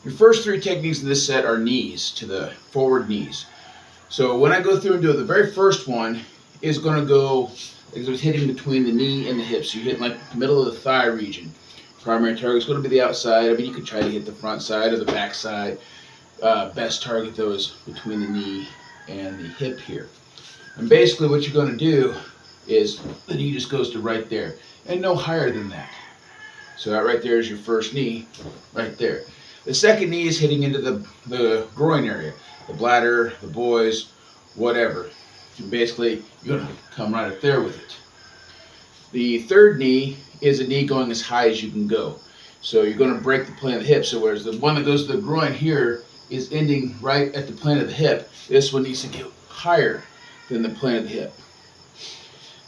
Your first three techniques in this set are knees, to the forward knees. So when I go through and do it, the very first one is going to go, it's hitting between the knee and the hips. So you're hitting like the middle of the thigh region. Primary target is going to be the outside. I mean, you could try to hit the front side or the back side. Best target though is between the knee and the hip here. And basically what you're going to do is the knee just goes to right there and no higher than that. So that right there is your first knee, right there. The second knee is hitting into the groin area, the bladder, the boys, whatever. So basically, you're going to come right up there with it. The third knee is a knee going as high as you can go. So you're going to break the plane of the hip. So whereas the one that goes to the groin here is ending right at the plane of the hip, this one needs to get higher than the plane of the hip.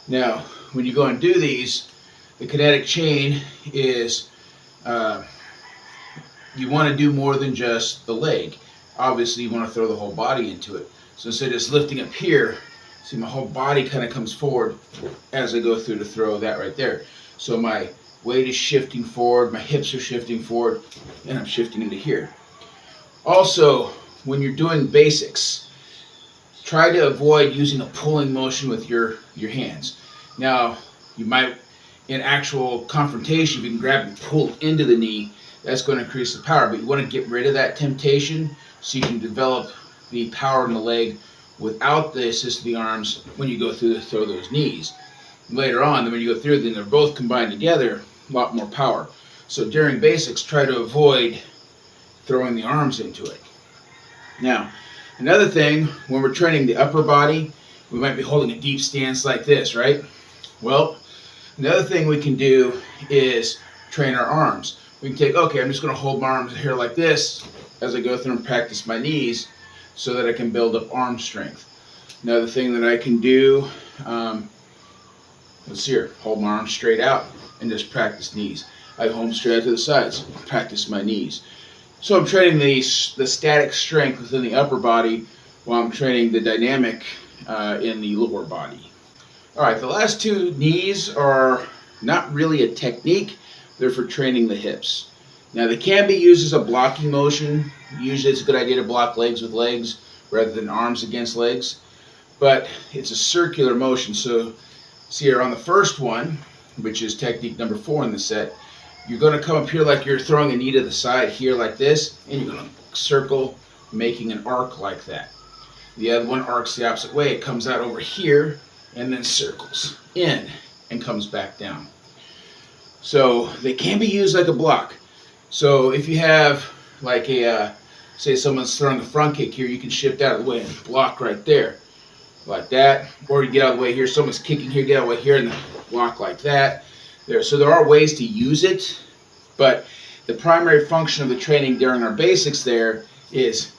Now, when you go and do these, the kinetic chain is you want to do more than just the leg. Obviously, you want to throw the whole body into it. So instead of just lifting up here, see my whole body kind of comes forward as I go through to throw that right there. So my weight is shifting forward, my hips are shifting forward, and I'm shifting into here. Also, when you're doing basics, try to avoid using a pulling motion with your hands. Now, you might, in actual confrontation, if you can grab and pull into the knee, that's going to increase the power, but you want to get rid of that temptation so you can develop the power in the leg without the assist of the arms when you go through to throw those knees. Later on, when you go through, then they're both combined together, a lot more power. So during basics, try to avoid throwing the arms into it. Now, another thing, when we're training the upper body, we might be holding a deep stance like this, right? Well, another thing we can do is train our arms. We can take, okay, I'm just going to hold my arms here like this as I go through and practice my knees so that I can build up arm strength. Another thing that I can do, let's see here, hold my arms straight out and just practice knees. I hold them straight out to the sides, practice my knees. So I'm training the static strength within the upper body while I'm training the dynamic in the lower body. All right, the last two knees are not really a technique. They're for training the hips. Now they can be used as a blocking motion. Usually it's a good idea to block legs with legs rather than arms against legs. But it's a circular motion. So see here on the first one, which is technique number 4 in the set, you're going to come up here like you're throwing a knee to the side here like this, and you're going to circle, making an arc like that. The other one arcs the opposite way. It comes out over here and then circles in and comes back down. So they can be used like a block. So if you have like a, say someone's throwing a front kick here, you can shift out of the way and block right there, like that. Or you get out of the way here, someone's kicking here, get out of the way here and then block like that. There. So there are ways to use it, but the primary function of the training during our basics there is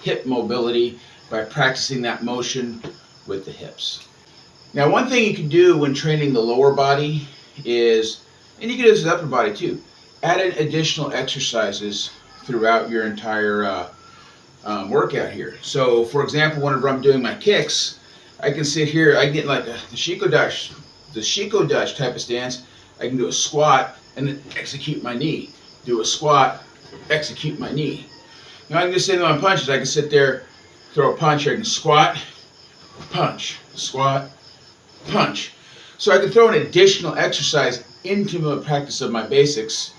hip mobility by practicing that motion with the hips. Now one thing you can do when training the lower body is, and you can do this with the upper body too, add in additional exercises throughout your entire workout here. So for example, whenever I'm doing my kicks, I can sit here, I get like the Shiko Dash type of stance. I can do a squat and then execute my knee. Do a squat, execute my knee. Now I can just sit on my punches. I can sit there, throw a punch, I can squat, punch, squat, punch. So I can throw an additional exercise into the practice of my basics.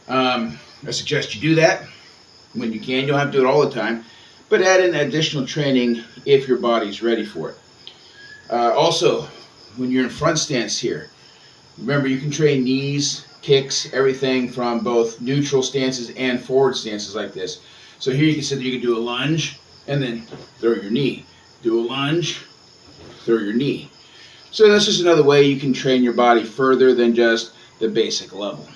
I suggest you do that when you can. You don't have to do it all the time, but add in additional training if your body's ready for it. Also, when you're in front stance here, remember you can train knees, kicks, everything from both neutral stances and forward stances like this. So here you can sit there, you can do a lunge and then throw your knee. Do a lunge, throw your knee. So that's just another way you can train your body further than just the basic level.